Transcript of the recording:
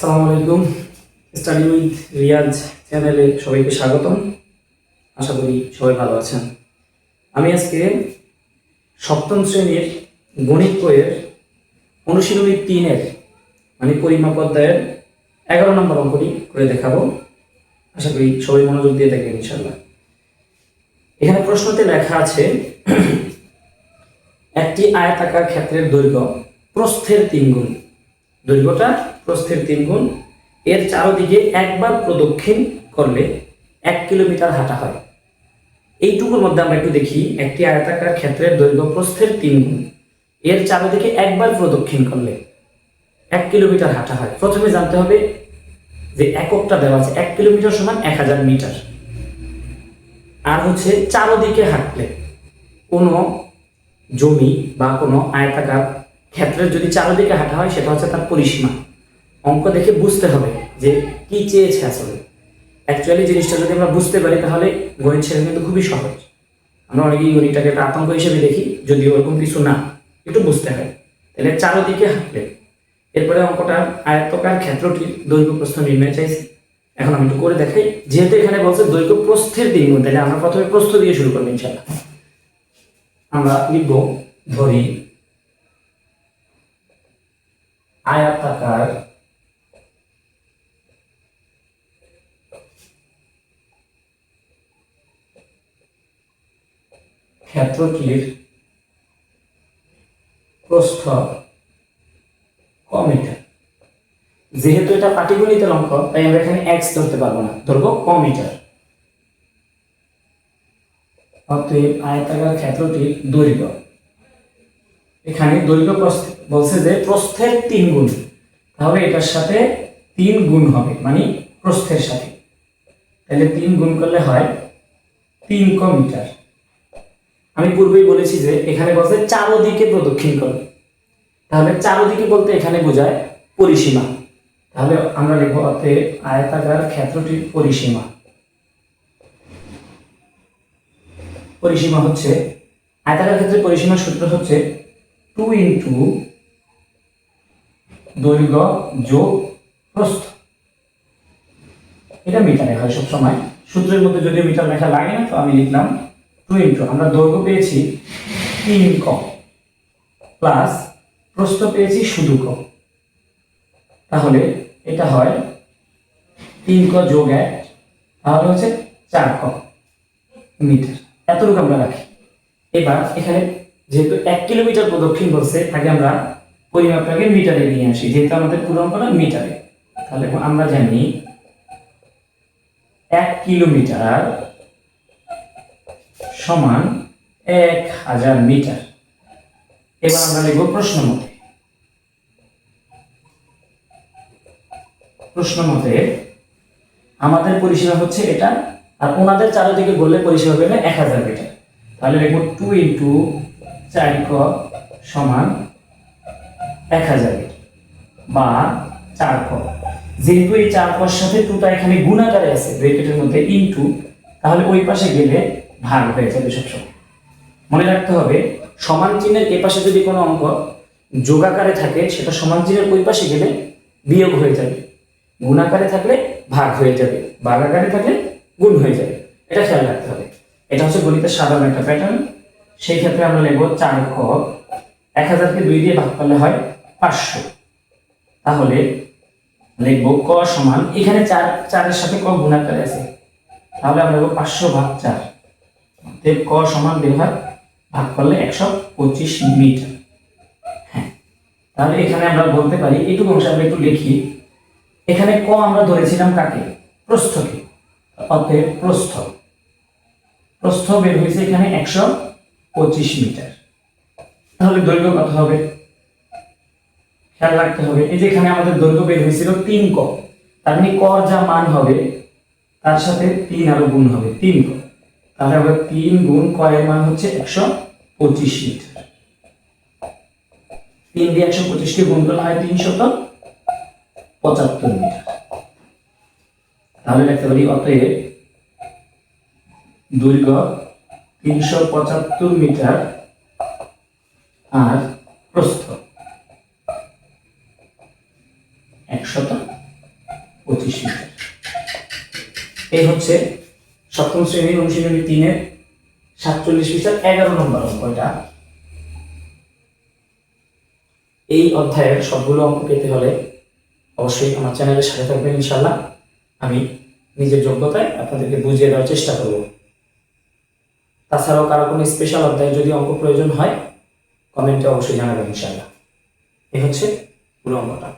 আসসালামু আলাইকুম। Study with Riaz চ্যানেলে সবাইকে স্বাগতম। আশা করি সবাই ভালো আছেন। আমি আজকে সপ্তম শ্রেণীর গণিত বইয়ের অনুশীলনী 3-এর মানে পরিমাপ অধ্যায়ের 11 নম্বর অঙ্কটি করে দেখাবো। আশা করি সবাই মনোযোগ দিয়ে দেখবেন ইনশাআল্লাহ। এখানে প্রশ্নতে লেখা আছে একটি আয়তাকার ক্ষেত্রের দৈর্ঘ্য প্রস্থের 3 গুণ। দৈর্ঘ্যটা প্রস্থের 3 গুণ, এর চারদিকে একবার প্রদক্ষিণ করলে 1 কিলোমিটার হাঁটা হয়। এইটুকুর মধ্যে আমরা একটু দেখি, একটি আয়তাকার ক্ষেত্রের দৈর্ঘ্য প্রস্থের 3 গুণ, এর চারদিকে একবার প্রদক্ষিণ করলে 1 কিলোমিটার হাঁটা হয়। প্রথমে জানতে হবে যে এককটা দেওয়া আছে, 1 কিলোমিটার সমান 1000 মিটার। আর হচ্ছে চারদিকে হাঁটলে কোনো জমি বা কোনো আয়তাকার ক্ষেত্রের যদি চারদিকে হাঁটা হয় সেটা হচ্ছে তার পরিসীমা। অঙ্ক দেখে বুঝতে হবে যে কি চেয়েছে আসলে। অ্যাকচুয়ালি জিনিসটা যদি আমরা বুঝতে পারি তাহলে গণিত শেখা কিন্তু খুবই সহজ। আমরা অনেকেই গণিতটাকে একটা আতঙ্ক হিসেবে দেখি, যদি ওরকম কিছু না, একটু বুঝতে হয়। তাহলে চারদিকে হাঁটলে, এরপরে অঙ্কটা আয়তাকার ক্ষেত্রটির দৈর্ঘ্য প্রস্থ নির্ণয় চাইছে। এখন আমি একটু করে দেখাই। যেহেতু এখানে বলছে দৈর্ঘ্য প্রস্থের 3 গুণ, তাহলে আমরা প্রথমে প্রস্থ দিয়ে শুরু করবো ইনশাআল্লাহ। আমরা লিখব, ধরি আয়তাকার ক্ষেত্রটির প্রস্থ ক মিটার। যেহেতু এটা পাটিগণিতের অঙ্ক, তাই আমরা এখানে x ধরতে পারবো না, ধরবো ক মিটার। অতএব আয়তাকার ক্ষেত্রটির দৈর্ঘ্য, এখানে দৈর্ঘ্য বলছে যে প্রস্থের 3 গুণ, তাহলে এটার সাথে 3 গুণ হবে, মানে প্রস্থের সাথে। তাহলে 3 গুণ করলে হয় 3 ক মিটার। আমি পূর্বেই বলেছি যে এখানে বলছে চারদিকে প্রদক্ষিণ করবে, তাহলে চারদিকে বলতে এখানে বোঝায় পরিসীমা। তাহলে আমরা লিখব অতএব আয়তাকার ক্ষেত্রটির পরিসীমা। পরিসীমা হচ্ছে, আয়তাকার ক্ষেত্রের পরিসীমার সূত্র হচ্ছে 2 ইন্টু দৈর্ঘ্য যোগ প্রস্থ। এটা মিটারে হয় সব সময়, সূত্রের মধ্যে যদিও মিটার লেখা লাগে না, তো আমি লিখলাম 2 ইন্টু, আমরা দৈর্ঘ্য পেয়েছি 3 ক প্লাস প্রস্থ পেয়েছি শুধু ক, তাহলে এটা হয় 3 ক যোগ 1, তাহলে হচ্ছে 4 ক মিটার। এতটুকু আমরা রাখি। এবার এখানে যেহেতু 1 কিলোমিটার প্রদক্ষিণ বলছে, আগে আমরা পরিমাপটাকে মিটারে নিয়ে আসি, যেহেতু আমাদের পুরো অঙ্কটা মিটারে। তাহলে আমরা জানি 1 কিলোমিটার সমান 1000 মিটার। এবার আমরা লিখব প্রশ্ন মতে। প্রশ্ন মতে আমাদের পরিসীমা হচ্ছে এটা, আর ওনাদের চারদিকে বললে পরিসীমা পেলে 1000 মিটার। তাহলে লিখব 2 ইন্টু 4 ক সমান 1000 মিটার বা 4 ক। যেহেতু এই 4 কর সাথে 2টা এখানে গুণাকারে আছে ব্র্যাকেটের মধ্যে, ইনটু, তাহলে ওই পাশে গেলে ভাগ হয়ে যাবে সবসময়। মনে রাখতে হবে সমান চিহ্নের এই পাশে যদি কোনো অঙ্ক যোগাকারে থাকে, সেটা সমান চিহ্নের ওই পাশে গেলে বিয়োগ হয়ে যাবে, গুণাকারে থাকলে ভাগ হয়ে যাবে, ভাগাকারে থাকলে গুণ হয়ে যাবে। এটা খেয়াল রাখতে হবে। এটা হচ্ছে গণিতের সাধারণ একটা প্যাটার্ন। সেই ক্ষেত্রে আমরা লিখব 4 ক, 1000 কে 2 দিয়ে ভাগ করলে হয় 500। তাহলে লিখব ক সমান, এখানে 4 এর সাথে ক গুণাকারে আছে, তাহলে আমরা লিখব 500 ভাগ 4। অতএব ক সমান বের হয়, ভাগ করলে 125 মিটার। হ্যাঁ, তাহলে এখানে আমরা বলতে পারি, এইটুকু অংশ আমরা একটু লিখি। এখানে ক আমরা ধরেছিলাম কাকে? প্রস্থকে। অতএব প্রস্থ, প্রস্থ বের হয়েছে এখানে 125 মিটার। তাহলে দৈর্ঘ্য কত হবে খেয়াল রাখতে হবে। এই যে এখানে আমাদের দৈর্ঘ্য বের হয়েছিল 3 ক, তার মানে ক যা মান হবে তার সাথে 3 আরো গুণ হবে, 3 ক। তাহলে আমরা 3 গুণ ক এর মান হচ্ছে 125 মিটার। 3 দিয়ে 125 কে গুণ করলে হয় 375 মিটার। তাহলে লিখতে পারি অতএব দৈর্ঘ্য 375 মিটার আর প্রস্থ 125 এই হচ্ছে সপ্তম শ্রেণীর অনুশীলনী 3-এর 47 পৃষ্ঠার 11 নম্বর অঙ্ক। এটা এই অধ্যায়ের সবগুলো অঙ্ক পেতে হলে অবশ্যই আমার চ্যানেলের সাথে থাকবেন ইনশাআল্লাহ। আমি নিজের যোগ্যতায় আপনাদেরকে বুঝিয়ে দেওয়ার চেষ্টা করব। তাছাড়াও কারো কোনো স্পেশাল অধ্যায়ে যদি অঙ্ক প্রয়োজন হয় কমেন্টে অবশ্যই জানাবেন ইনশাআল্লাহ। এই হচ্ছে পুরো অঙ্কটা।